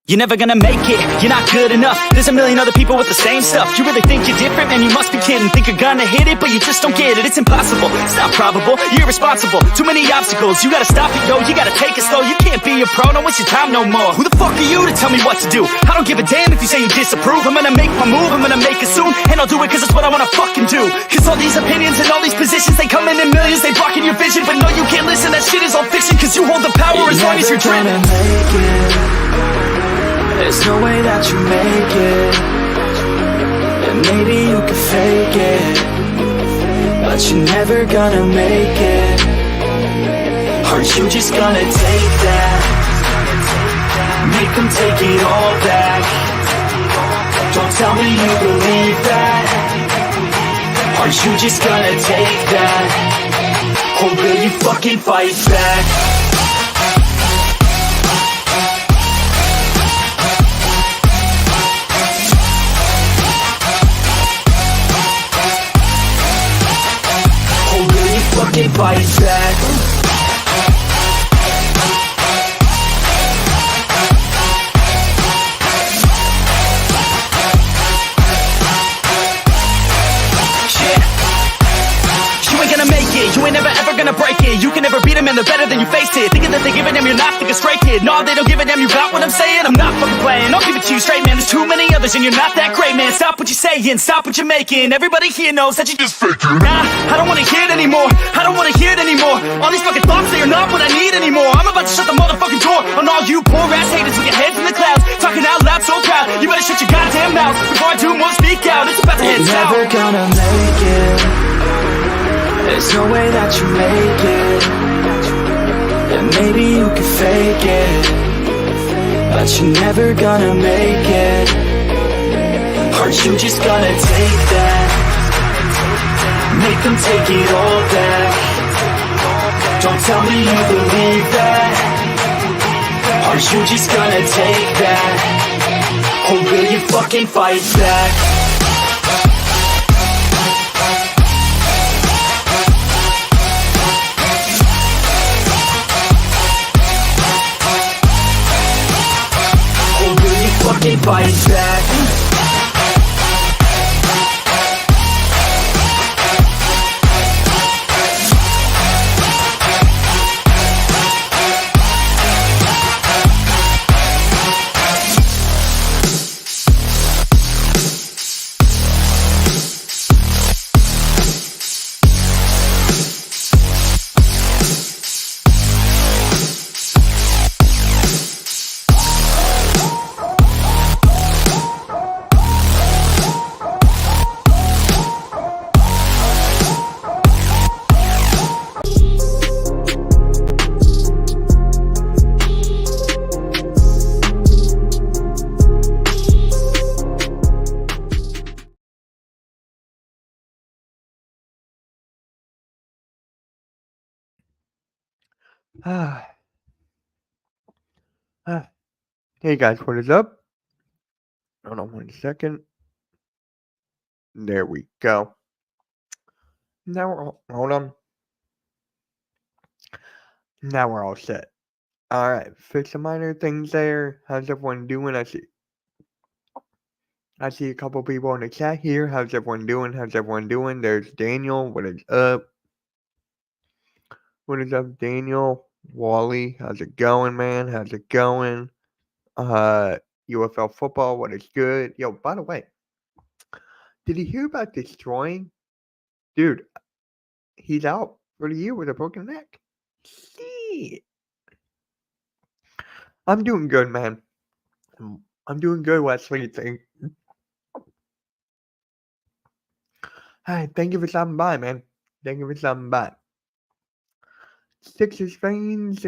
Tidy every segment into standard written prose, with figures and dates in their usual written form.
You're never gonna make it, you're not good enough. There's a million other people with the same stuff. You really think you're different? Man, you must be kidding. Think you're gonna hit it, but you just don't get it. It's impossible, it's not probable, you're irresponsible. Too many obstacles, you gotta stop it, yo. You gotta take it slow, you can't be a pro. Don't waste your time no more. Who the fuck are you to tell me what to do? I don't give a damn if you say you disapprove. I'm gonna make my move, I'm gonna make it soon. And I'll do it cause it's what I wanna fucking do. Cause all these opinions and all these positions, they come in millions, they blocking your vision. But no, you can't listen, that shit is all fiction. Cause you hold the power as long as you're dreaming. There's no way that you make it. And maybe you can fake it, but you're never gonna make it. Aren't you just gonna take that? Make them take it all back. Don't tell me you believe that. Aren't you just gonna take that? Or will you fucking fight back? Fucking fight back. You ain't gonna make it, you ain't never ever gonna break it. You can never beat them and they're better than you face it. Thinking that they give a damn, you're not thinking straight, kid. No, they don't give a damn, you got what I'm saying? I'm not fucking playing, I'll give it to you straight, man. There's too many others and you're not that great, man. Stop what you're saying, stop what you're making. Everybody here knows that you just faking. Nah, I don't wanna hear it anymore, I don't wanna hear it anymore. All these fucking thoughts, they are not what I need anymore. I'm about to shut the motherfucking door on all you poor ass haters with your heads in the clouds. Talking out loud so proud, you better shut your goddamn mouth before I do more speak out. It's about to head south. You're never gonna make it. There's no way that you make it. And maybe you can fake it, but you're never gonna make it. Aren't you just gonna take that? Make them take it all back. Don't tell me you believe that. Aren't you just gonna take that? Or will you fucking fight back? Fucking fight back. Hey guys, what is up? Hold on 1 second. There we go. Now we're all, hold on. Now we're all set. Alright, fix some minor things there. How's everyone doing? I see a couple people in the chat here. How's everyone doing? How's everyone doing? There's Daniel. What is up? What is up, Daniel? Wally, how's it going, man? How's it going? UFL football, what is good? Yo, by the way, did you hear about destroying? Dude, he's out for the year with a broken neck. Shit. I'm doing good, man. I'm doing good, Wesley. Hi, thank you for stopping by, man. Thank you for stopping by. Sixers fans.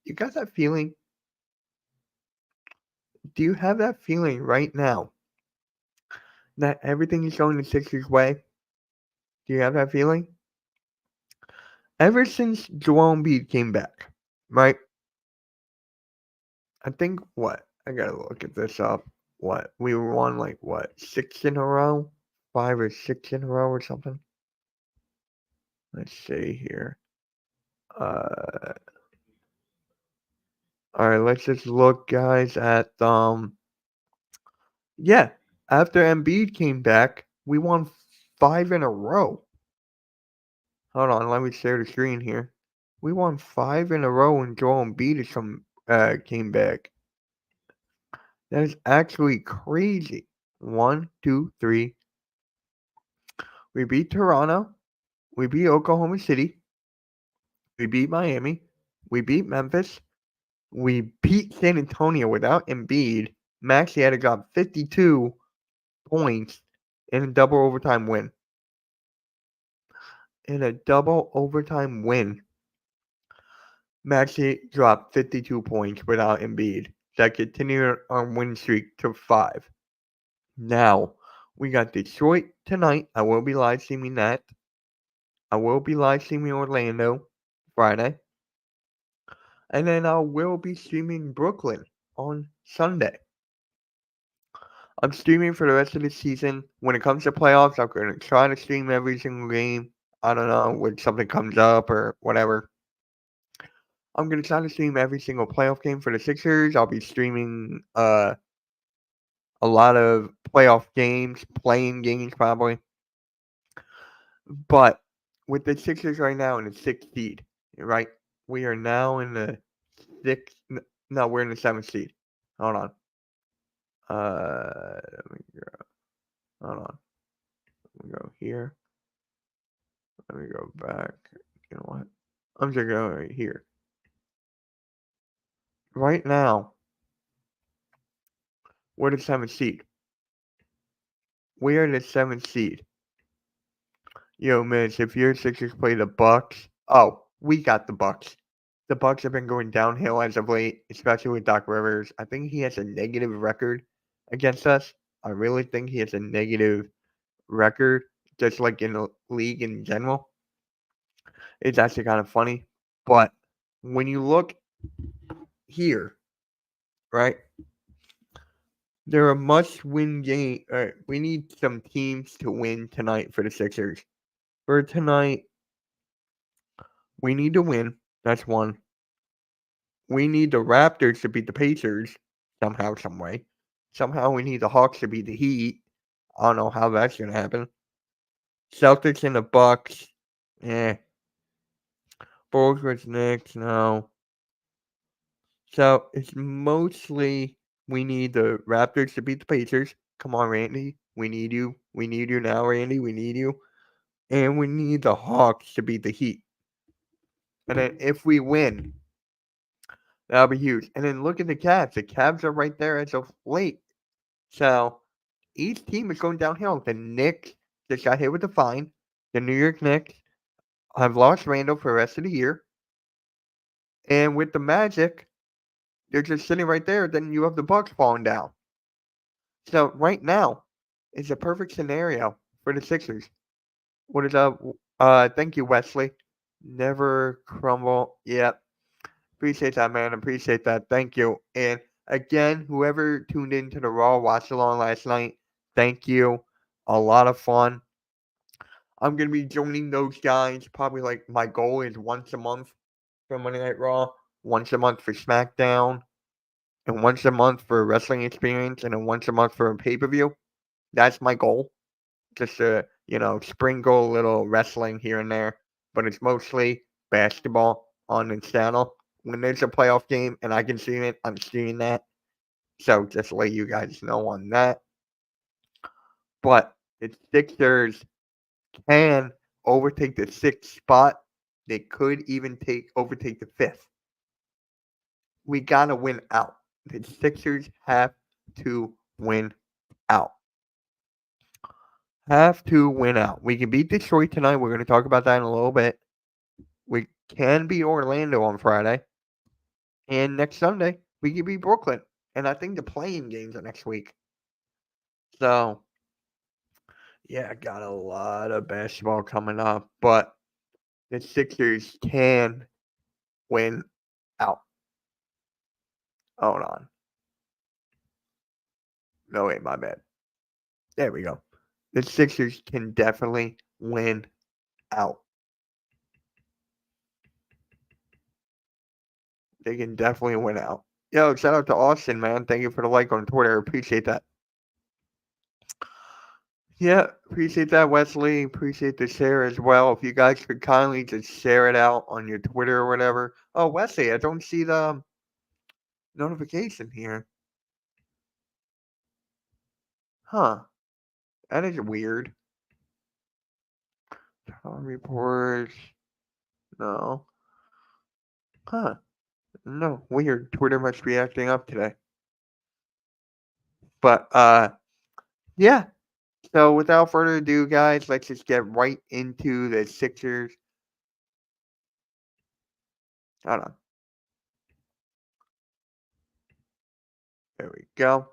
You got that feeling? Do you have that feeling right now that everything is going the Sixers' way? Do you have that feeling? Ever since Joel Embiid came back, right? I think what? I gotta look at this up. What? We were on 6 in a row? 5 or 6 in a row or something? Let's see here. All right, let's just look, guys, at yeah. After Embiid came back, we won 5 in a row. Hold on, let me share the screen here. We won 5 in a row when Joel Embiid came back. That is actually crazy. 1, 2, 3. We beat Toronto. We beat Oklahoma City. We beat Miami. We beat Memphis. We beat San Antonio without Embiid. Maxey had to drop 52 points in a double overtime win. In a double overtime win, Maxey dropped 52 points without Embiid. That continued our win streak to 5. Now, we got Detroit tonight. I will be live streaming that. I will be live streaming Orlando Friday. And then I will be streaming Brooklyn on Sunday. I'm streaming for the rest of the season. When it comes to playoffs, I'm going to try to stream every single game. I don't know when something comes up or whatever. I'm going to try to stream every single playoff game for the Sixers. I'll be streaming a lot of playoff games, playing games probably. But with the Sixers right now in the 6th seed, right? We are now in the 6th. No, we're in the 7th seed. Hold on. Let me go. Hold on. Let me go here. Let me go back. You know what? I'm just going right here. Right now, we're the 7th seed. We are the 7th seed. Yo, Mitch, if your Sixers play the Bucks, oh, we got the Bucks. The Bucks have been going downhill as of late, especially with Doc Rivers. I think he has a negative record against us. I really think he has a negative record, just like in the league in general. It's actually kind of funny. But when you look here, right, there are must-win games. We need some teams to win tonight for the Sixers. For tonight, we need to win. That's one. We need the Raptors to beat the Pacers somehow, some way. Somehow we need the Hawks to beat the Heat. I don't know how that's gonna happen. Celtics and the Bucks, Bulls versus Knicks, no. So it's mostly we need the Raptors to beat the Pacers. Come on, Randy. We need you. We need you now, Randy. We need you. And we need the Hawks to beat the Heat. And then if we win, that'll be huge. And then look at the Cavs. The Cavs are right there as of late. So each team is going downhill. The Knicks just got hit with a fine. The New York Knicks have lost Randall for the rest of the year. And with the Magic, they're just sitting right there. Then you have the Bucks falling down. So right now is a perfect scenario for the Sixers. What is up? Thank you, Wesley. Never crumble. Yep. Appreciate that, man. Appreciate that. Thank you. And again, whoever tuned into the Raw watch along last night, thank you. A lot of fun. I'm going to be joining those guys. Probably like my goal is once a month for Monday Night Raw, once a month for SmackDown, and once a month for Wrestling Experience, and then once a month for a pay-per-view. That's my goal. Just to, sprinkle a little wrestling here and there. But it's mostly basketball on the channel. When there's a playoff game and I can see it, I'm seeing that. So just to let you guys know on that. But the Sixers can overtake the 6th spot. They could even overtake the 5th. We got to win out. The Sixers have to win out. Have to win out. We can beat Detroit tonight. We're going to talk about that in a little bit. We can beat Orlando on Friday. And next Sunday, we can beat Brooklyn. And I think the playing games are next week. So, yeah, got a lot of basketball coming up. But the Sixers can win out. Hold on. No, wait, my bad. There we go. The Sixers can definitely win out. They can definitely win out. Yo, shout out to Austin, man. Thank you for the like on Twitter. Appreciate that. Yeah, appreciate that, Wesley. Appreciate the share as well. If you guys could kindly just share it out on your Twitter or whatever. Oh, Wesley, I don't see the notification here. Huh. That is weird. Reports. No. Huh. No. Weird. Twitter must be acting up today. But yeah. So without further ado, guys, let's just get right into the Sixers. Hold on. There we go.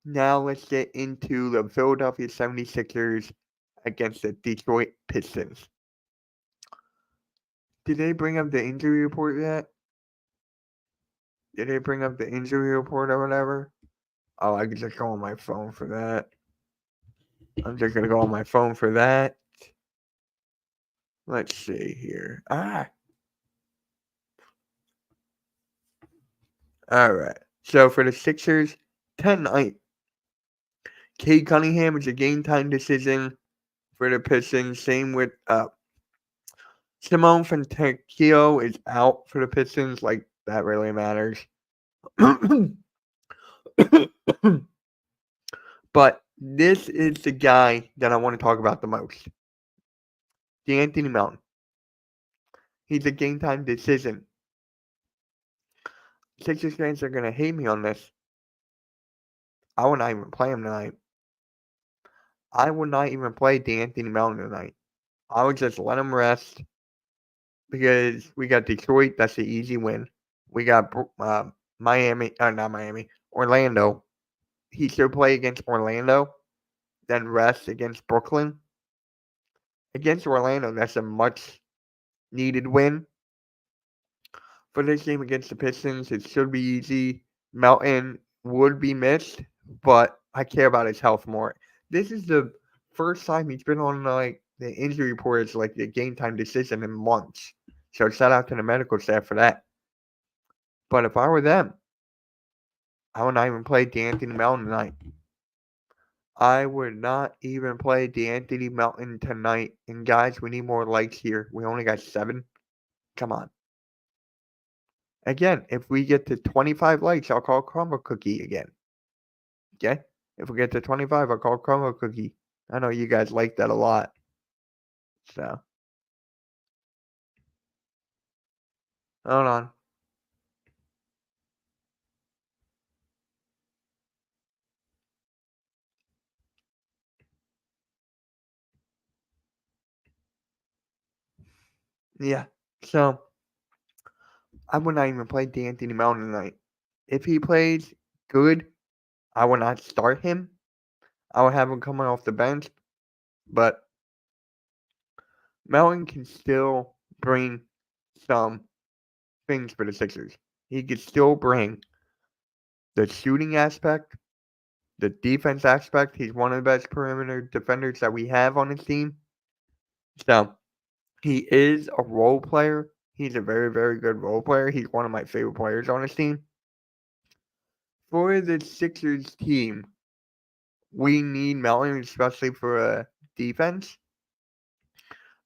Now let's get into the Philadelphia 76ers against the Detroit Pistons. Did they bring up the injury report yet? Did they bring up the injury report or whatever? Oh, I could just go on my phone for that. I'm just going to go on my phone for that. Let's see here. All right. So for the Sixers, tonight, Cade Cunningham is a game time decision for the Pistons. Same with Simone Fontecchio is out for the Pistons. Like, that really matters. But this is the guy that I want to talk about the most. D'Anthony Melton. He's a game time decision. Sixers fans are going to hate me on this. I would not even play him tonight. I would not even play D'Anthony Melton tonight. I would just let him rest because we got Detroit. That's the easy win. We got Miami. Not Miami. Orlando. He should play against Orlando, then rest against Brooklyn. Against Orlando, that's a much needed win. For this game against the Pistons, it should be easy. Melton would be missed, but I care about his health more. This is the first time he's been on like the injury report as like the game time decision in months. So shout out to the medical staff for that. But if I were them, I would not even play D'Anthony Melton tonight. I would not even play D'Anthony Melton tonight. And guys, we need more likes here. We only got 7. Come on. Again, if we get to 25 likes, I'll call Crumble Cookie again. Okay? If we get to 25, I'll call Crumble Cookie. I know you guys like that a lot. So. Hold on. Yeah. So, I would not even play D'Anthony Melton tonight. If he plays good, I will not start him. I will have him coming off the bench. But Melton can still bring some things for the Sixers. He can still bring the shooting aspect, the defense aspect. He's one of the best perimeter defenders that we have on his team. So, he is a role player. He's a very, very good role player. He's one of my favorite players on his team. For the Sixers team, we need Melton, especially for defense.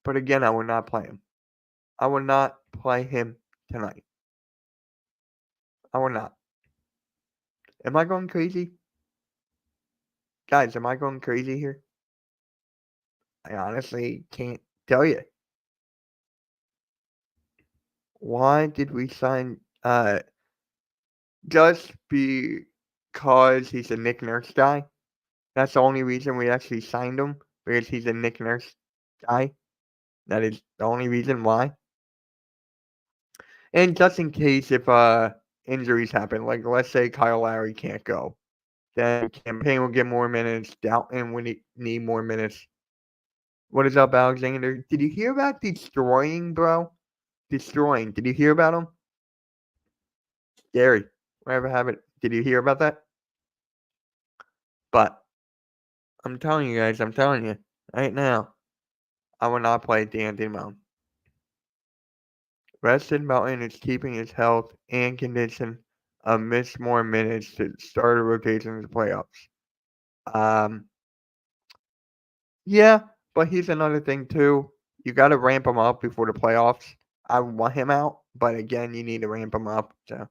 But again, I would not play him. I would not play him tonight. I would not. Am I going crazy? Guys, am I going crazy here? I honestly can't tell you. Why did we sign just because he's a Nick Nurse guy? That's the only reason we actually signed him, because he's a Nick Nurse guy. That is the only reason why. And just in case if injuries happen, like let's say Kyle Lowry can't go, then Campaign will get more minutes. Dalton would need more minutes. What is up, Alexander? Did you hear about destroying, bro? Destroying. Did you hear about him? Scary. Whatever happened? Did you hear about that? But I'm telling you guys, right now, I will not play D'Anthony Melton. Rested Melton is keeping his health and condition amidst more minutes to start a rotation in the playoffs. Um, yeah, but here's another thing too. You got to ramp him up before the playoffs. I want him out, but again, you need to ramp him up. So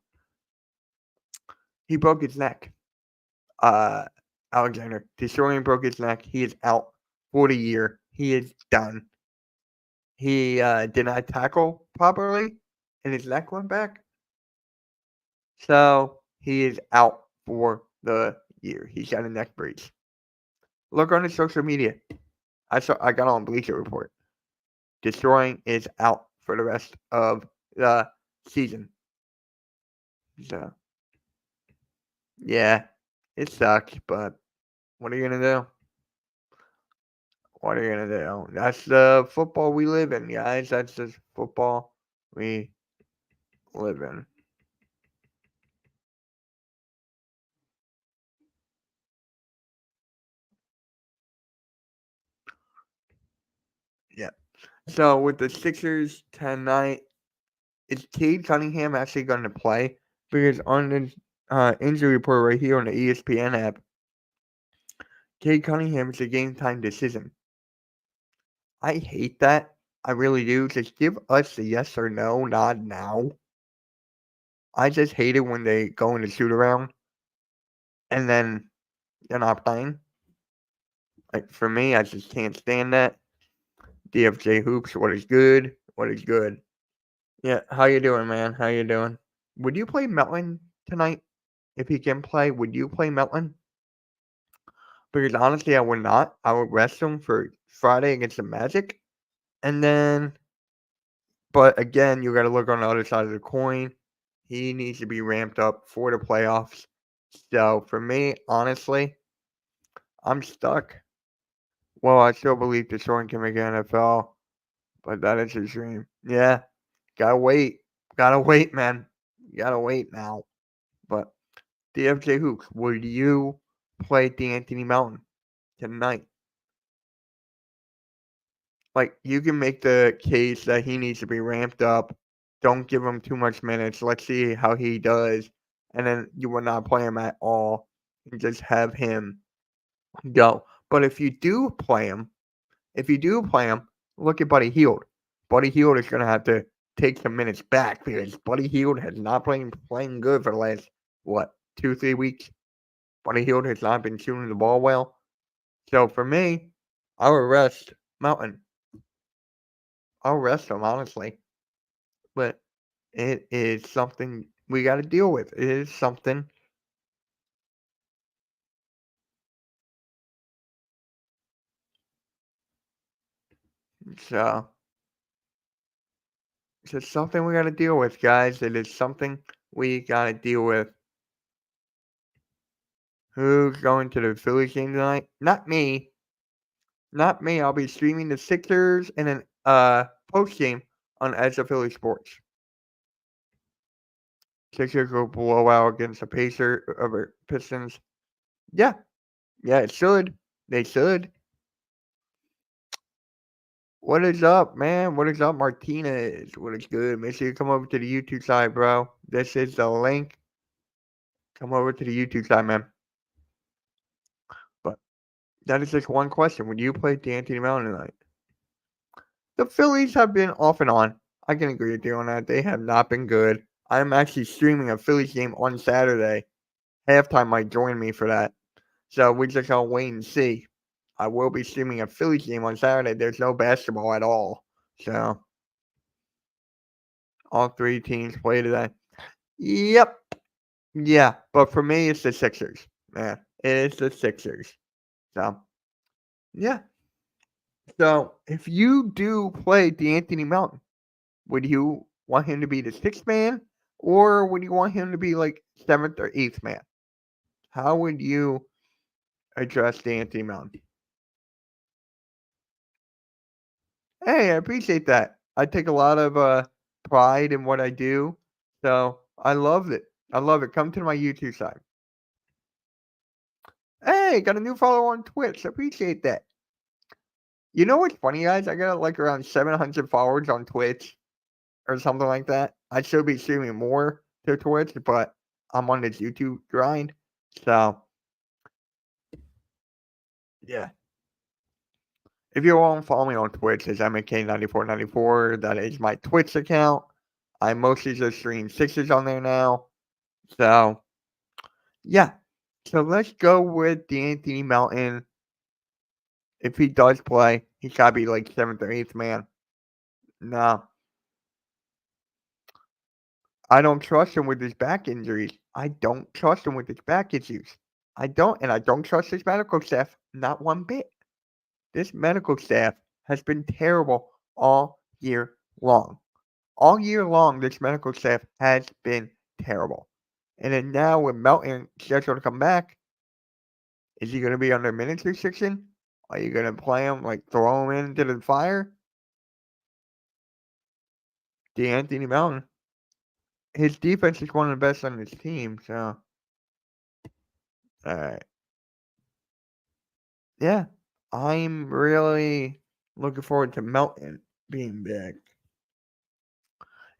he broke his neck. Uh, Alexander Destroying broke his neck. He is out for the year. He is done. He did not tackle properly, and his neck went back. So he is out for the year. He's got a neck brace. Look on his social media. I got on Bleacher Report. Destroying is out for the rest of the season. So yeah, it sucks, but what are you gonna do? What are you gonna do? That's the football we live in, guys. That's just football we live in. Yeah. So with the Sixers tonight, is Cade Cunningham actually going to play? Because on the injury report right here on the ESPN app, Cade Cunningham is a game time decision. I hate that. I really do. Just give us a yes or no, not now. I just hate it when they go in the shoot around and then they're not playing. Like for me, I just can't stand that. DFJ Hoops, what is good? What is good? Yeah, how you doing, man? How you doing? Would you play Melton tonight? If he can play, would you play Melton? Because honestly, I would not. I would rest him for Friday against the Magic. And then, but again, you got to look on the other side of the coin. He needs to be ramped up for the playoffs. So for me, honestly, I'm stuck. Well, I still believe Deshaun can make an NFL, but that is his dream. Yeah, gotta wait. Gotta wait, man. Gotta wait now. But DFJ Hoops, would you play D'Anthony Melton tonight? Like, you can make the case that he needs to be ramped up. Don't give him too much minutes. Let's see how he does. And then you will not play him at all and just have him go. But if you do play him, look at Buddy Hield. Buddy Hield is going to have to take some minutes back because Buddy Hield has not been playing good for the last, 2-3 weeks. Buddy Hield has not been shooting the ball well. So for me, I would rest Melton. I'll rest him, honestly. But it is something we got to deal with. It is something. So it's just something we got to deal with, guys. It is something we got to deal with. Who's going to the Phillies game tonight? Not me. Not me. I'll be streaming the Sixers and an post game on Edge of Philly Sports. Sixers will blow out against the Pistons. Yeah. Yeah, it should. They should. What is up, man? What is up, Martinez? What is good? Make sure you come over to the YouTube side, bro. This is the link. Come over to the YouTube side, man. But that is just one question. Would you play D'Anthony Melton tonight? The Phillies have been off and on. I can agree with you on that. They have not been good. I'm actually streaming a Phillies game on Saturday. Halftime might join me for that. So we just gotta wait and see. I will be streaming a Phillies game on Saturday. There's no basketball at all. So all three teams play today. Yep. Yeah. But for me, it's the Sixers. Man, it's the Sixers. So, yeah. So if you do play D'Anthony Melton, would you want him to be the sixth man? Or would you want him to be like seventh or eighth man? How would you address D'Anthony Melton? Hey, I appreciate that. I take a lot of pride in what I do. So I love it. I love it. Come to my YouTube side. Hey, got a new follower on Twitch. Appreciate that. You know what's funny, guys? I got like around 700 followers on Twitch. or something like that. I should be streaming more to Twitch, but I'm on this YouTube grind. So, yeah. If you want to follow me on Twitch, it's MK9494. That is my Twitch account. I mostly just stream Sixers on there now. So, yeah. So let's go with D'Anthony Melton. If he does play, he's got to be like 7th or 8th man. No. I don't trust him with his back injuries. I don't trust him with his back issues. I don't trust his medical staff not one bit. This medical staff has been terrible all year long. All year long, this medical staff has been terrible. And then now with Melton scheduled to come back, is he going to be under minutes restriction? Are you going to play him, like throw him into the fire? D'Anthony Melton. His defense is one of the best on his team, so. Alright. Yeah. I'm really looking forward to Melton being back.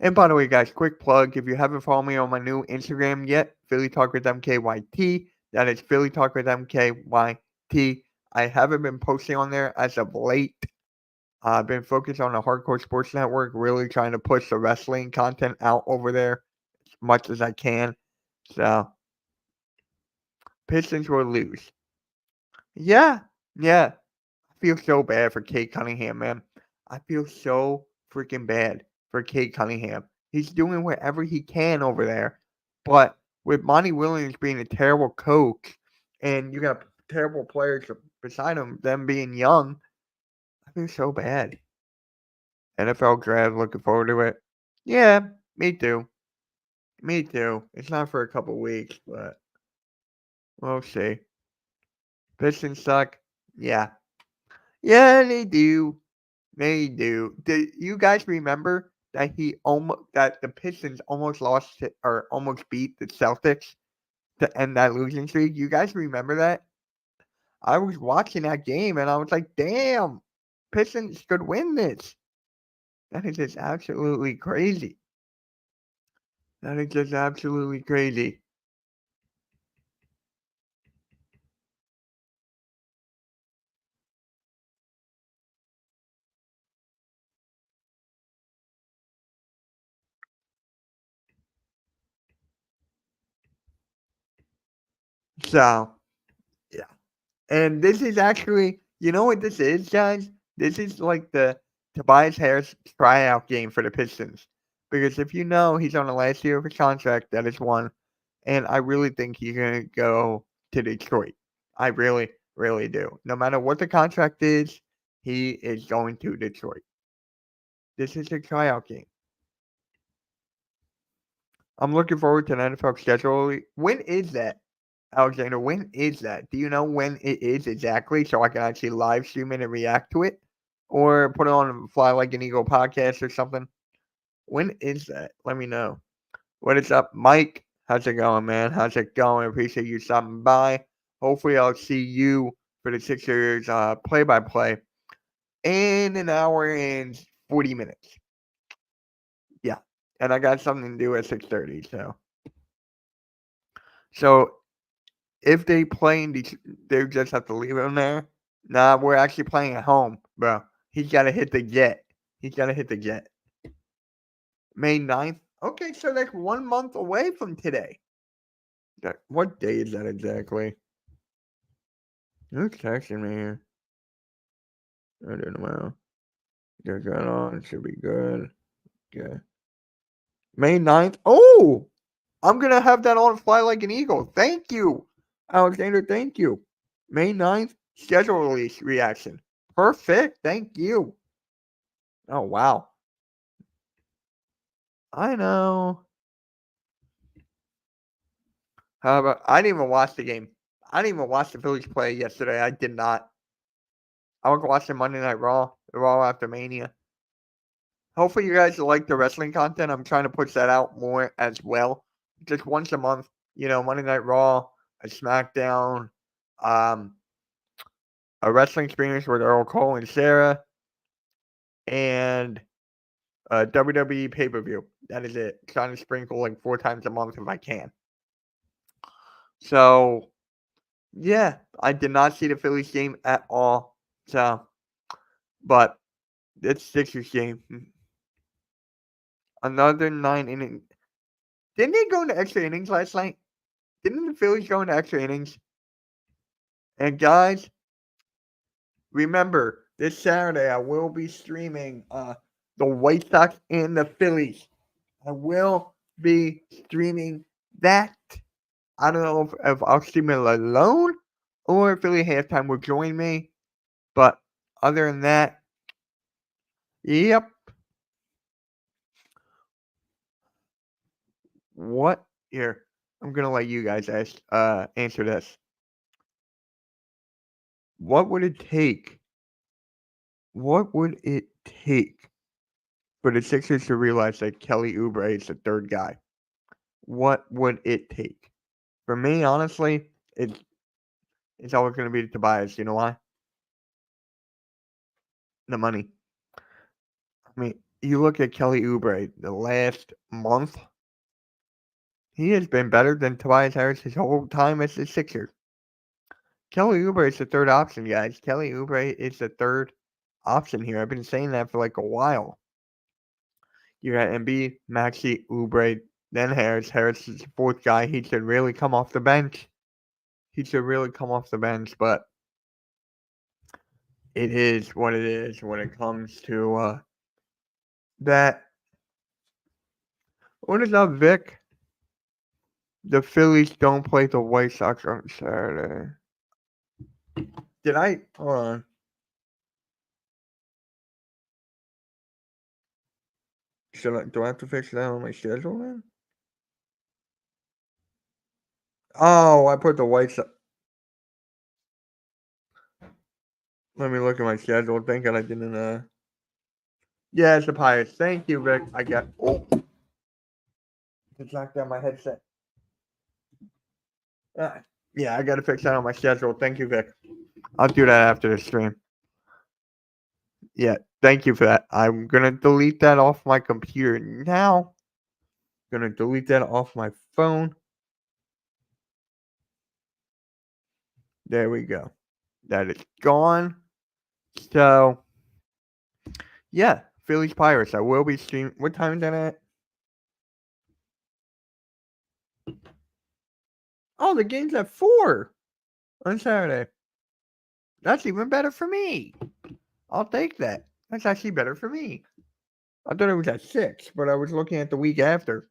And by the way, guys, quick plug. If you haven't followed me on my new Instagram yet, Philly Talk with MKYT. That is Philly Talk with MKYT. I haven't been posting on there as of late. I've been focused on the Hardcore Sports Network, really trying to push the wrestling content out over there as much as I can. So, Pistons will lose. Yeah. I feel so bad for Cade Cunningham, man. I feel so freaking bad for Cade Cunningham. He's doing whatever he can over there. But with Monty Williams being a terrible coach and you got terrible players beside him, them being young, I feel so bad. NFL draft, looking forward to it. Yeah, me too. Me too. It's not for a couple weeks, but we'll see. Pistons suck. Yeah. Yeah, they do. They do. Do you guys remember that that the Pistons almost lost or almost beat the Celtics to end that losing streak? You guys remember that? I was watching that game and I was like, damn, Pistons could win this. That is just absolutely crazy. That is just absolutely crazy. So, yeah. And this is actually, you know what this is, guys? This is like the Tobias Harris tryout game for the Pistons. Because if you know, he's on the last year of his contract. That is one. And I really think he's going to go to Detroit. I really, really do. No matter what the contract is, he is going to Detroit. This is a tryout game. I'm looking forward to an NFL schedule. When is that, Alexander? When is that? Do you know when it is exactly so I can actually live stream it and react to it? Or put it on Fly Like an Eagle podcast or something? When is that? Let me know. What is up, Mike? How's it going, man? How's it going? Appreciate you stopping by. Hopefully, I'll see you for the Sixers play-by-play in an hour and 40 minutes. Yeah, and I got something to do at 6:30. So if they play in they just have to leave him there. Nah, we're actually playing at home, bro. He's got to hit the jet. He's got to hit the jet. May 9th. Okay, so that's 1 month away from today. What day is that exactly? Who's texting me here? I don't know. Get that on. Should be good. Okay. May 9th. Oh! I'm going to have that on Fly Like an Eagle. Thank you, Alexander. Thank you. May 9th, schedule release reaction. Perfect. Thank you. Oh, wow. I know. How about I didn't even watch the game. I didn't even watch the Phillies play yesterday. I did not. I was watching Monday Night Raw, the Raw after Mania. Hopefully you guys like the wrestling content. I'm trying to push that out more as well. Just once a month, Monday Night Raw, a SmackDown, a wrestling experience with Earl Cole and Sarah, and WWE pay-per-view. That is it. Trying to sprinkle like 4 times a month if I can. So, yeah, I did not see the Phillies game at all. So, but it's Sixers game. Another 9 inning. Didn't they go into extra innings last night? Didn't the Phillies go into extra innings? And guys, remember, this Saturday I will be streaming the White Sox and the Phillies. I will be streaming that. I don't know if I'll stream it alone or if Philly halftime will join me. But other than that, yep. What here? I'm gonna let you guys answer this. What would it take? What would it take for the Sixers to realize that Kelly Oubre is the third guy? What would it take? For me, honestly, it's always gonna be Tobias. You know why? The money. I mean, you look at Kelly Oubre the last month. He has been better than Tobias Harris his whole time as a Sixer. Kelly Oubre is the third option, guys. Kelly Oubre is the third option here. I've been saying that for like a while. You got Embiid, Maxey, Oubre, then Harris. Harris is the fourth guy. He should really come off the bench. But it is what it is when it comes to that. What is up, Vic? The Phillies don't play the White Sox on Saturday. Did I? Hold on. Do I have to fix that on my schedule then? Oh, I put the White Sox. Let me look at my schedule. Thank God I didn't. Yeah, it's the Pirates. Thank you, Vic. I got. Oh, just knocked down my headset. Yeah, I got to fix that on my schedule. Thank you, Vic. I'll do that after the stream. Yeah, thank you for that. I'm gonna delete that off my computer now. Gonna delete that off my phone. There we go. That is gone. So, yeah, Phillies Pirates. I will be streaming. What time is that at? Oh, the game's at 4 on Saturday. That's even better for me. I'll take that. That's actually better for me. I thought it was at 6, but I was looking at the week after.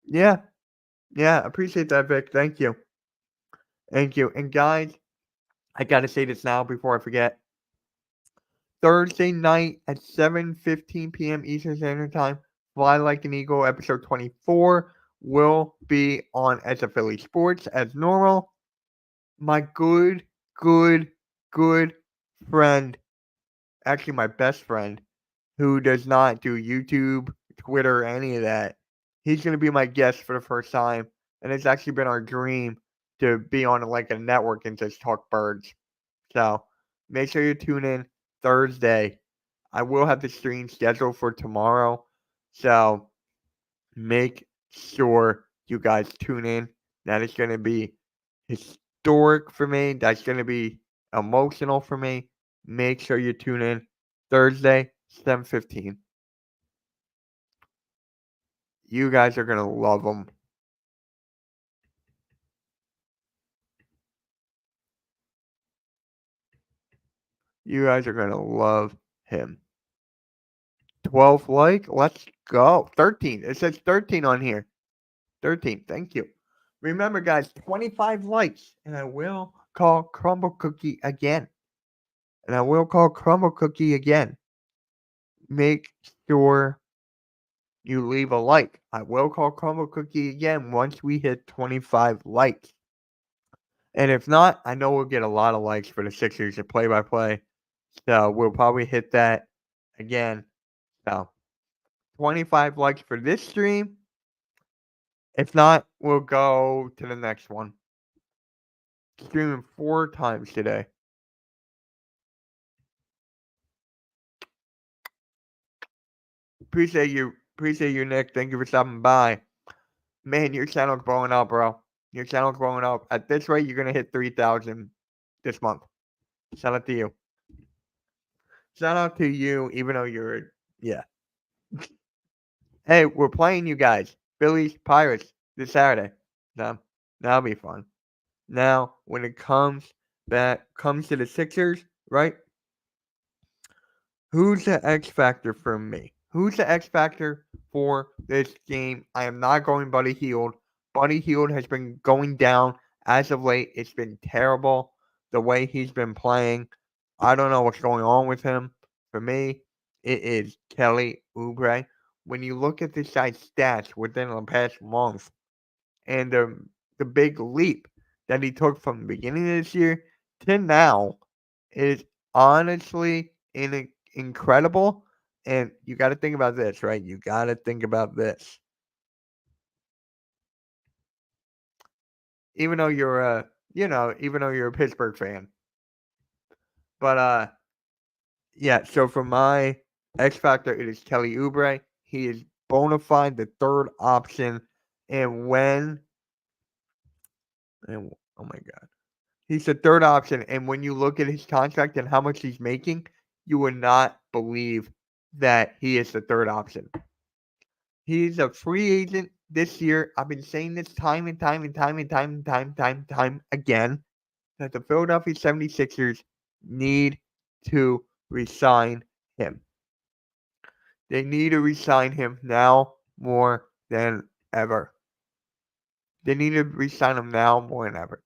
Yeah. Yeah, appreciate that, Vic. Thank you. Thank you. And guys, I got to say this now before I forget. Thursday night at 7:15 p.m. Eastern Standard Time, Fly Like an Eagle episode 24 will be on as a Philly Sports as normal. My good friend, actually my best friend, who does not do YouTube, Twitter, any of that. He's going to be my guest for the first time, and it's actually been our dream to be on like a network and just talk birds. So make sure you tune in Thursday. I will have the stream scheduled for tomorrow, so make sure you guys tune in. That is going to be historic for me. That's going to be emotional for me. Make sure you tune in Thursday, 7:15. You guys are going to love them. You guys are going to love him. 12 like, let's go. 13. It says 13 on here. 13. Thank you. Remember, guys, 25 likes, and I will call Crumble Cookie again. Make sure you leave a like. I will call Crumble Cookie again once we hit 25 likes. And if not, I know we'll get a lot of likes for the Sixers at play-by-play. So we'll probably hit that again. So 25 likes for this stream. If not, we'll go to the next one. Streaming 4 times today. Appreciate you. Appreciate you, Nick. Thank you for stopping by. Man, your channel's blowing up, bro. Your channel's blowing up. At this rate, you're gonna hit 3,000 this month. Shout out to you. Shout out to you, even though you're yeah. Hey, we're playing you guys. Phillies, Pirates this Saturday. That'll be fun. Now, when it comes to the Sixers, right? Who's the X factor for me? Who's the X factor for this game? I am not going Buddy Hield. Buddy Hield has been going down as of late. It's been terrible the way he's been playing. I don't know what's going on with him. For me, it is Kelly Oubre. When you look at this guy's stats within the past month and the big leap that he took from the beginning of this year to now is honestly incredible. And you got to think about this, right? You got to think about this. Even though you're a Pittsburgh fan. But yeah, so for my X factor, it is Kelly Oubre. He is bona fide the third option. And oh my God. He's the third option. And when you look at his contract and how much he's making, you would not believe that he is the third option. He's a free agent this year. I've been saying this time and time again that the Philadelphia 76ers need to resign him. They need to resign him now more than ever. They need to resign him now more than ever.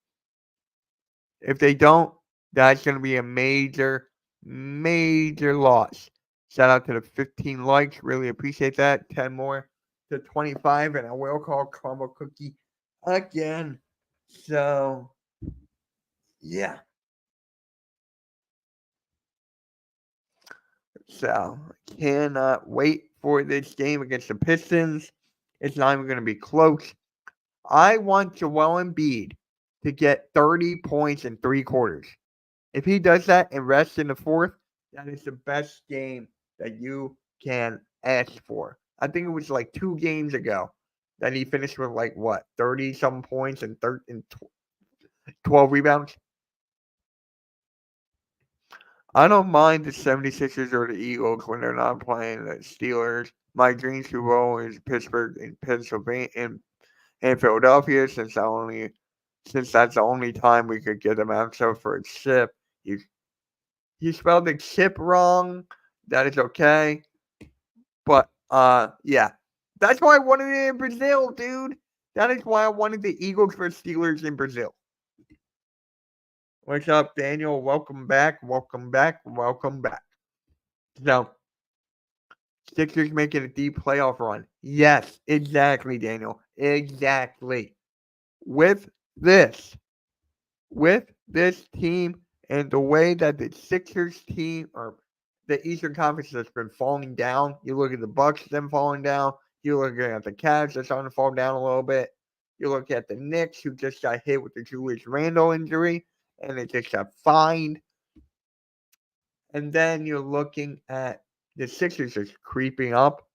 If they don't, that's going to be a major loss. Shout out to the 15 likes. Really appreciate that. 10 more to 25. And I will call Crumble Cookie again. So, yeah. So, I cannot wait for this game against the Pistons. It's not even going to be close. I want Joel Embiid to get 30 points in 3 quarters. If he does that and rests in the fourth, that is the best game that you can ask for. I think it was like 2 games ago that he finished with 30-some points and 12 rebounds. I don't mind the 76ers or the Eagles when they're not playing the Steelers. My dream Super Bowl is Pittsburgh and Pennsylvania and Philadelphia since that's the only time we could get a matchup for a chip. You spelled the chip wrong. That is okay. But yeah. That's why I wanted it in Brazil, dude. That is why I wanted the Eagles versus Steelers in Brazil. What's up, Daniel? Welcome back. So, Sixers making a deep playoff run. Yes, exactly, Daniel. Exactly. With this team and the way that the Sixers team or the Eastern Conference has been falling down, you look at the Bucks, them falling down. You look at the Cavs, they're starting to fall down a little bit. You look at the Knicks, who just got hit with the Julius Randle injury, and they just got fined. And then you're looking at the Sixers just creeping up.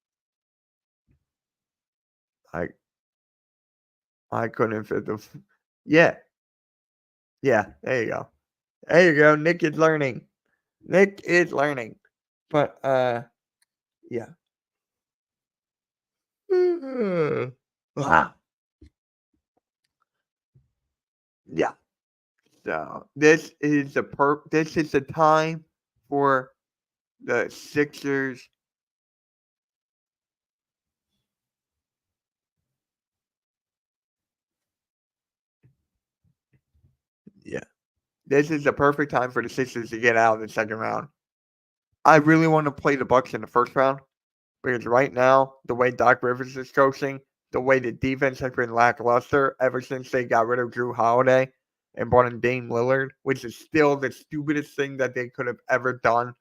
I couldn't fit the. Yeah. Yeah. There you go. There you go. Nick is learning. But yeah. Wow. Yeah. So this is the time for the Sixers. Yeah. This is the perfect time for the Sixers to get out of the second round. I really want to play the Bucks in the first round because right now, the way Doc Rivers is coaching, the way the defense has been lackluster ever since they got rid of Drew Holiday and brought in Dame Lillard, which is still the stupidest thing that they could have ever done.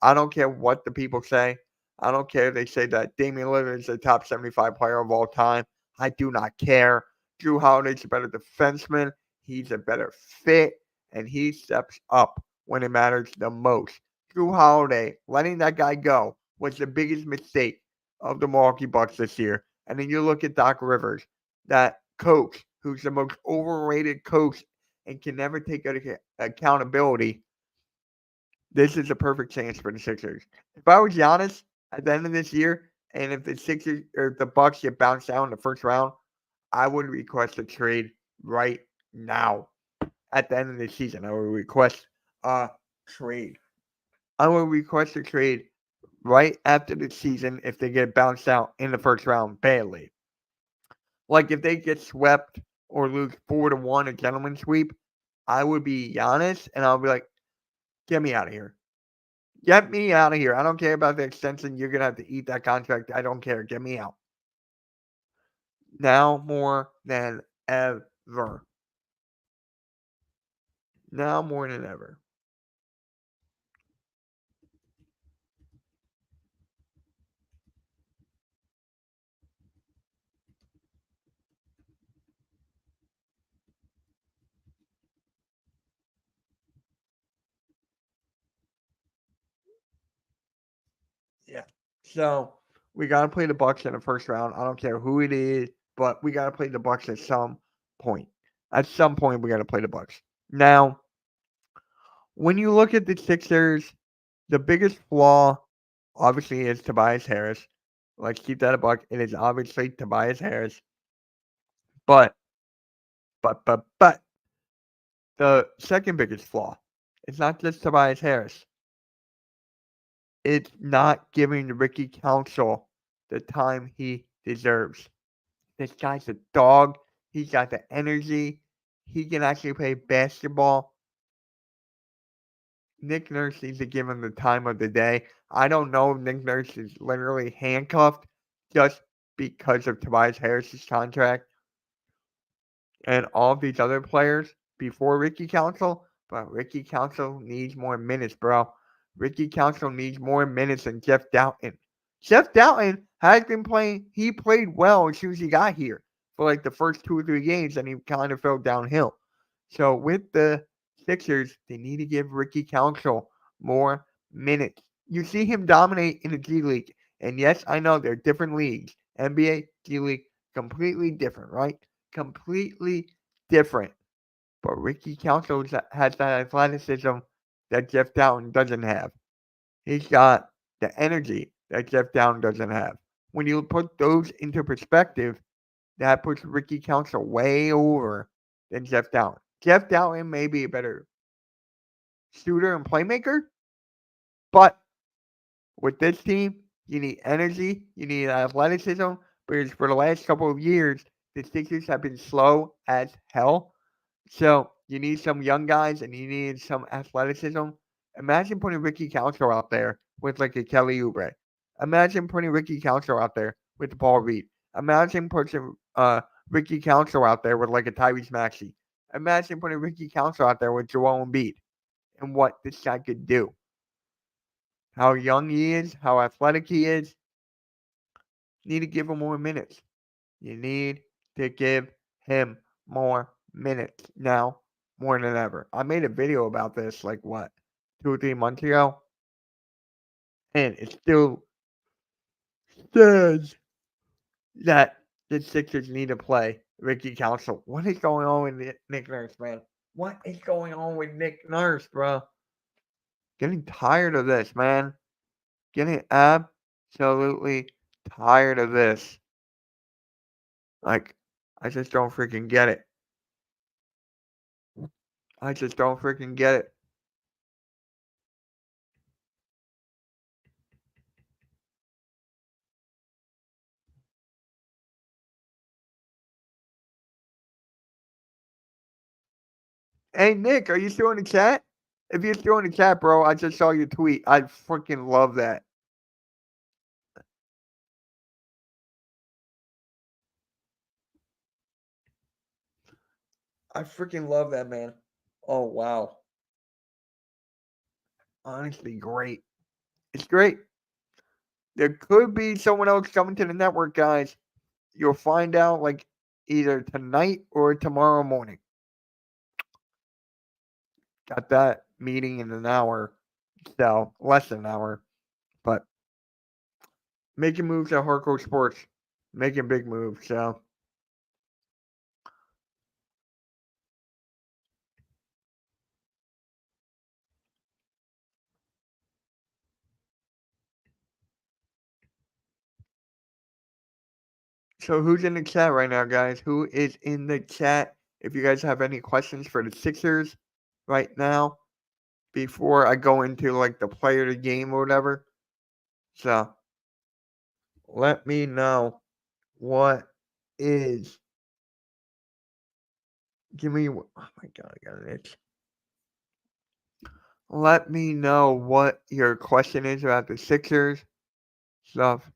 I don't care what the people say. I don't care if they say that Damian Lillard is the top 75 player of all time. I do not care. Drew Holiday's a better defenseman. He's a better fit, and he steps up when it matters the most. Drew Holiday, letting that guy go, was the biggest mistake of the Milwaukee Bucks this year. And then you look at Doc Rivers, that coach who's the most overrated coach and can never take accountability. This is a perfect chance for the Sixers. If I was Giannis at the end of this year, and if the Sixers or if the Bucks get bounced out in the first round, I would request a trade right now. At the end of the season, I would request a trade. I would request a trade right after the season if they get bounced out in the first round badly. Like if they get swept or lose 4-1, a gentleman sweep, I would be Giannis and I'll be like, get me out of here. Get me out of here. I don't care about the extension. You're going to have to eat that contract. I don't care. Get me out. Now more than ever. Now more than ever. Yeah. So we got to play the Bucks in the first round. I don't care who it is, but we got to play the Bucks at some point. At some point, we got to play the Bucks. Now, when you look at the Sixers, the biggest flaw obviously is Tobias Harris. Let's keep that a buck. It is obviously Tobias Harris. But the second biggest flaw, it's not just Tobias Harris. It's not giving Ricky Council the time he deserves. This guy's a dog. He's got the energy. He can actually play basketball. Nick Nurse needs to give him the time of the day. I don't know if Nick Nurse is literally handcuffed just because of Tobias Harris's contract and all of these other players before Ricky Council, but Ricky Council needs more minutes, bro. Ricky Council needs more minutes than Jeff Doughton. Jeff Doughton has been playing, he played well as soon as he got here for like the first 2 or 3 games, and he kind of fell downhill. So with the Sixers, they need to give Ricky Council more minutes. You see him dominate in the G League. And yes, I know they're different leagues. NBA, G League, completely different, right? Completely different. But Ricky Council has that athleticism that Jeff Doughton doesn't have. He's got the energy that Jeff Doughton doesn't have. When you put those into perspective, that puts Ricky Council way over than Jeff Doughton. Jeff Doughton may be a better shooter and playmaker, but with this team, you need energy, you need athleticism, because for the last couple of years, the Sixers have been slow as hell. So you need some young guys and you need some athleticism. Imagine putting Ricky Council out there with like a Kelly Oubre. Imagine putting Ricky Council out there with Paul Reed. Imagine putting Ricky Council out there with like a Tyrese Maxey. Imagine putting Ricky Council out there with Joel Embiid and what this guy could do. How young he is, how athletic he is. You need to give him more minutes. You need to give him more minutes now more than ever. I made a video about this like what, 2 or 3 months ago, and it still says that the Sixers need to play Ricky Council. What is going on with Nick Nurse, man? What is going on with Nick Nurse, bro? Getting tired of this, man. Getting absolutely tired of this. Like, I just don't freaking get it. I just don't freaking get it. Hey, Nick, are you still in the chat? If you're still in the chat, bro, I just saw your tweet. I freaking love that. I freaking love that, man. Oh, wow. Honestly, great. It's great. There could be someone else coming to the network, guys. You'll find out like either tonight or tomorrow morning. Got that meeting in an hour. So, less than an hour. But making moves at Hardcore Sports, making big moves. So who's in the chat right now, guys? Who is in the chat? If you guys have any questions for the Sixers right now, before I go into like the player of the game or whatever. So let me know what is. Give me. Oh my god, I got an itch. Let me know what your question is about the Sixers stuff.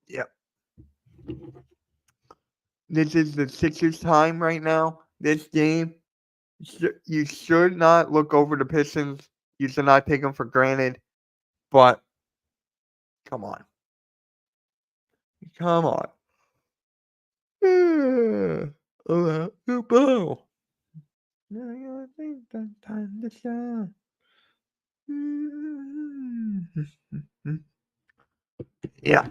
Yep. This is the Sixers time right now. This game, you should not look over the Pistons. You should not take them for granted. But come on. Come on. Yeah.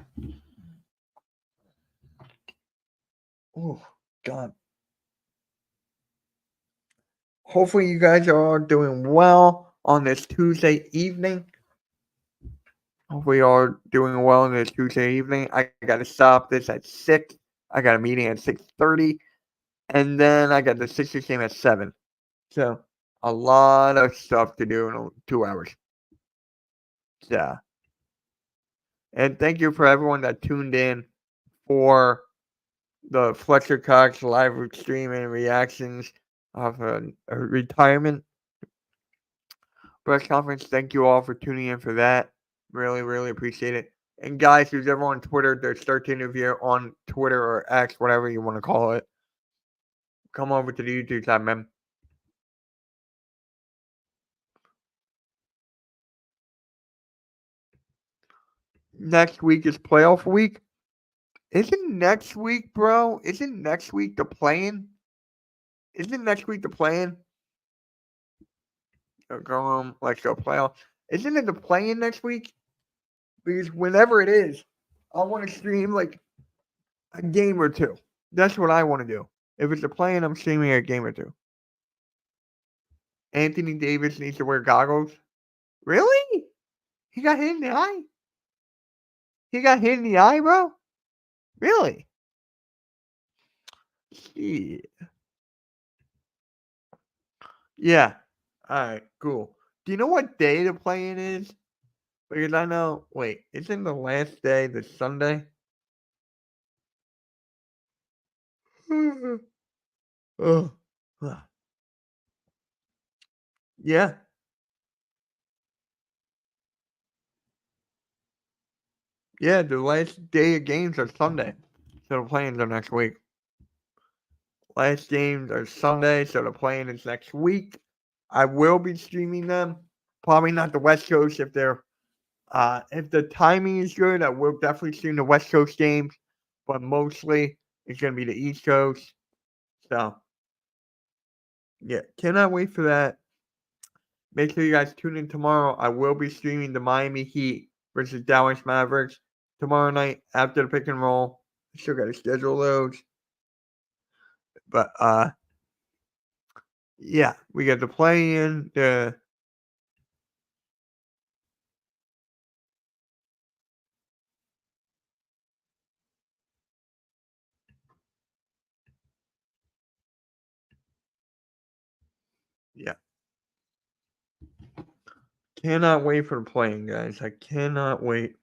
Oh, God. Hopefully, you guys are all doing well on this Tuesday evening. Hopefully, you all doing well on this Tuesday evening. I got to stop this at 6. I got a meeting at 6:30. And then I got the Sixers game at 7. So, a lot of stuff to do in 2 hours. Yeah. And thank you for everyone that tuned in for the Fletcher Cox live stream and reactions of a retirement press conference. Thank you all for tuning in for that. Really, really appreciate it. And guys, who's ever on Twitter, there's 13 of you on Twitter or X, whatever you want to call it. Come over to the YouTube side, man. Next week is playoff week. Isn't next week, bro? Isn't next week the play-in? Isn't next week the play-in? Go home, let's go playoff. Isn't it the play-in next week? Because whenever it is, I want to stream like a game or two. That's what I want to do. If it's a play-in, I'm streaming a game or two. Anthony Davis needs to wear goggles. Really? He got hit in the eye? He got hit in the eye, bro? Really? Shit. Yeah. All right, cool. Do you know what day the play-in is? Because I know, wait, isn't the last day the Sunday? Oh. Yeah. Yeah, the last day of games are Sunday. So the play-ins are next week. Last games are Sunday, so the play-in is next week. I will be streaming them. Probably not the West Coast if they're if the timing is good, I will definitely stream the West Coast games, but mostly it's gonna be the East Coast. So yeah, cannot wait for that. Make sure you guys tune in tomorrow. I will be streaming the Miami Heat versus Dallas Mavericks tomorrow night after the pick and roll. Still gotta schedule those. But yeah, we got the play in the yeah. Cannot wait for the playing, guys. I cannot wait.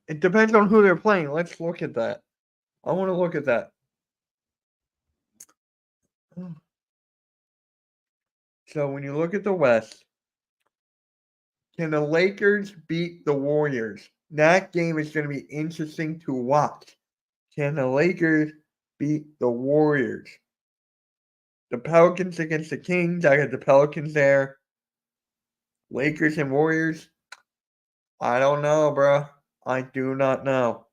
It depends on who they're playing. Let's look at that. I want to look at that. So when you look at the West, can the Lakers beat the Warriors? That game is going to be interesting to watch. Can the Lakers beat the Warriors? The Pelicans against the Kings. I got the Pelicans there. Lakers and Warriors. I don't know, bro. I do not know.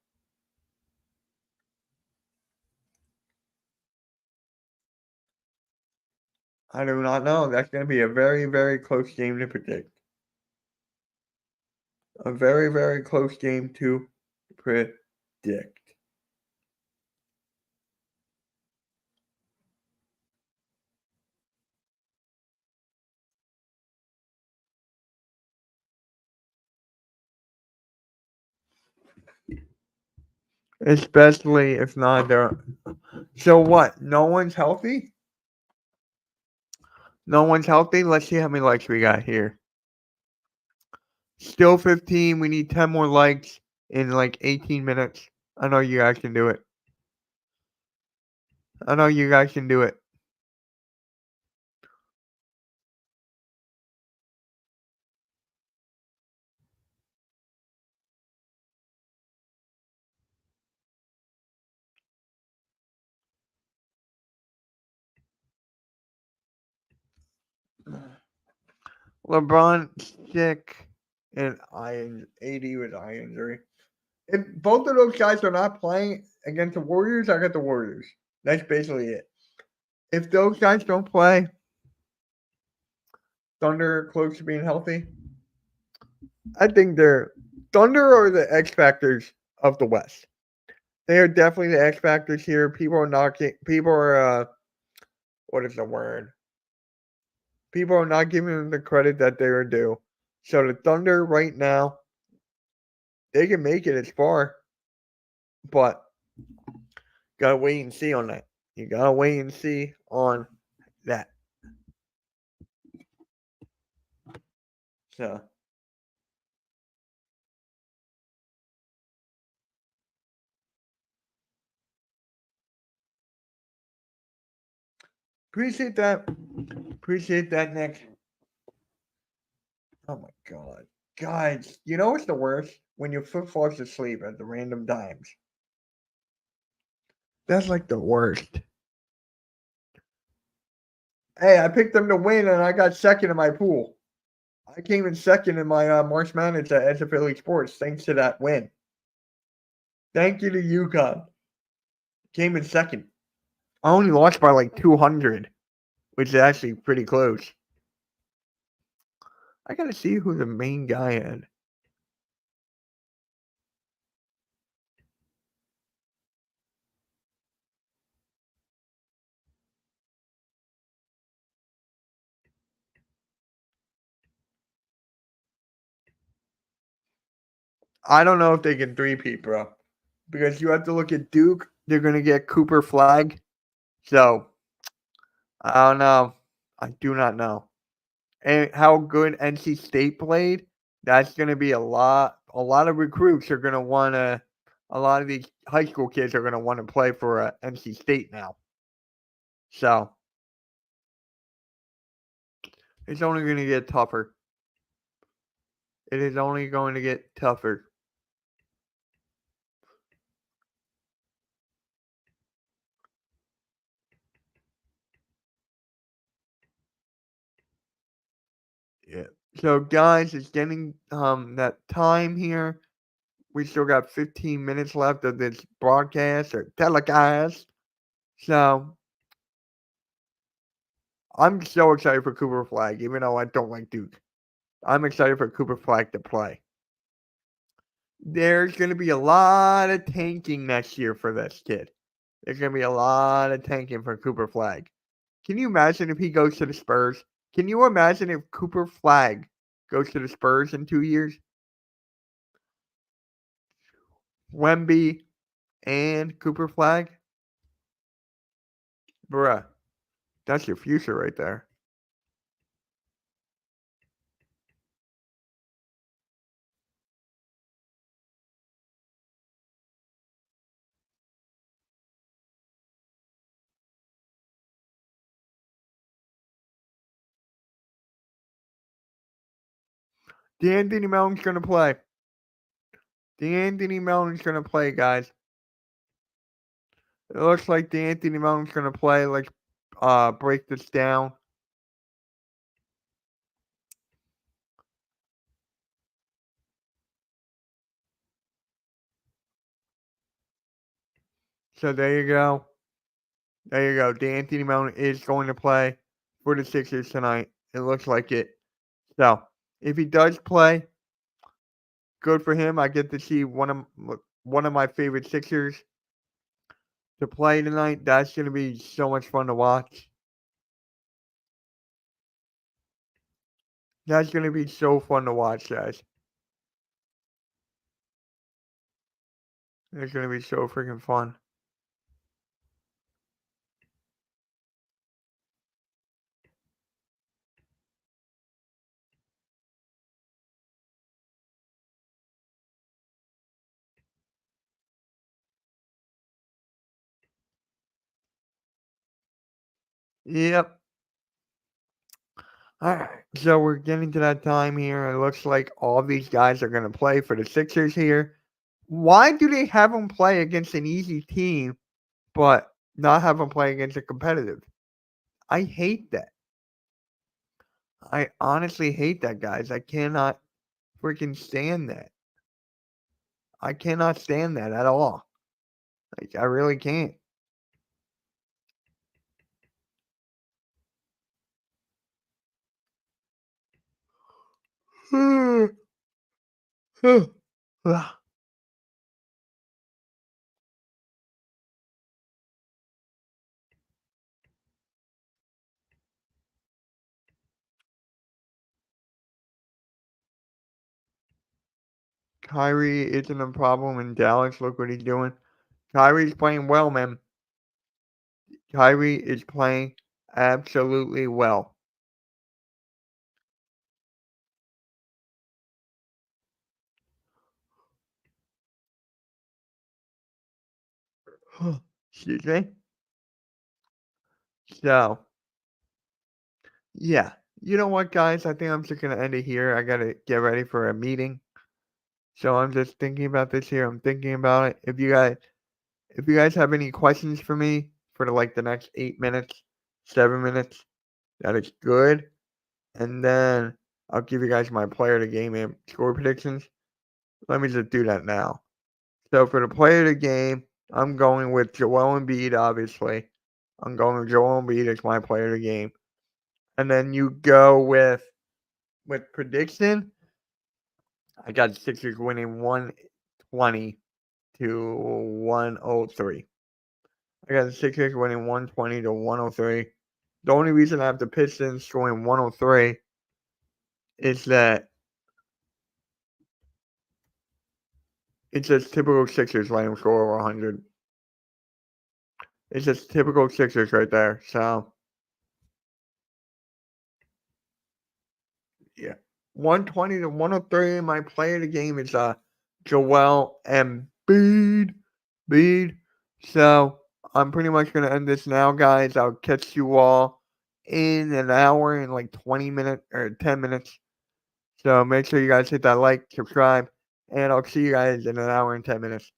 I do not know. That's going to be a very, very close game to predict. A very, very close game to predict. Especially if not there. So what? No one's healthy? No one's healthy? Let's see how many likes we got here. Still 15. We need 10 more likes in like 18 minutes. I know you guys can do it. I know you guys can do it. LeBron sick and eye 80 with eye injury. If both of those guys are not playing against the Warriors, I got the Warriors. That's basically it. If those guys don't play, Thunder close to being healthy. I think they're Thunder are the X factors of the West. They are definitely the X factors here. People are what is the word? People are not giving them the credit that they are due. So the Thunder right now, they can make it as far, but gotta wait and see on that. You gotta wait and see on that. So appreciate that. Appreciate that, Nick. Oh my god. Guys, you know what's the worst? When your foot falls asleep at the random times. That's like the worst. Hey, I picked them to win and I got second in my pool. I came in second in my March Madness at Edge of Philly Sports thanks to that win. Thank you to UConn. Came in second. I only lost by like 200, which is actually pretty close. I gotta see who the main guy is. I don't know if they can three-peat, bro. Because you have to look at Duke. They're going to get Cooper Flag. So, I don't know. I do not know. And how good NC State played, that's going to be a lot. A lot of recruits are going to want to, a lot of these high school kids are going to want to play for NC State now. So, it's only going to get tougher. It is only going to get tougher. Yeah. So, guys, it's getting that time here. We still got 15 minutes left of this broadcast or telecast. So, I'm so excited for Cooper Flag, even though I don't like Duke. I'm excited for Cooper Flag to play. There's going to be a lot of tanking next year for this kid. There's going to be a lot of tanking for Cooper Flag. Can you imagine if he goes to the Spurs? Can you imagine if Cooper Flag goes to the Spurs in 2 years? Wemby and Cooper Flag? Bruh, that's your future right there. D'Anthony Melton's going to play. D'Anthony Melton's going to play, guys. It looks like D'Anthony Melton's going to play. Like, break this down. So there you go. There you go. D'Anthony Melton is going to play for the Sixers tonight. It looks like it. So if he does play, good for him. I get to see one of my favorite Sixers to play tonight. That's going to be so much fun to watch. That's going to be so fun to watch, guys. It's going to be so freaking fun. Yep. All right. So we're getting to that time here. It looks like all these guys are going to play for the Sixers here. Why do they have them play against an easy team, but not have them play against a competitive? I hate that. I honestly hate that, guys. I cannot freaking stand that. I cannot stand that at all. Like, I really can't. Kyrie isn't a problem in Dallas. Look what he's doing. Kyrie's playing well, man. Kyrie is playing absolutely well. Excuse me. So, yeah. You know what, guys? I think I'm just going to end it here. I got to get ready for a meeting. So I'm just thinking about this here. I'm thinking about it. If you guys have any questions for me for the next 8 minutes, 7 minutes, that is good. And then I'll give you guys my player of the game and score predictions. Let me just do that now. So for the player of the game, I'm going with Joel Embiid, obviously. I'm going with Joel Embiid as my player of the game. And then you go with prediction. I got Sixers winning 120 to 103. I got the Sixers winning 120 to 103. The only reason I have the Pistons scoring 103 is that it's just typical Sixers letting them score over 100. It's just typical Sixers right there. So, yeah. 120 to 103. My player of the game is Joel Embiid. So, I'm pretty much going to end this now, guys. I'll catch you all in an hour and like 20 minutes or 10 minutes. So, make sure you guys hit that like, subscribe, and I'll see you guys in an hour and 10 minutes.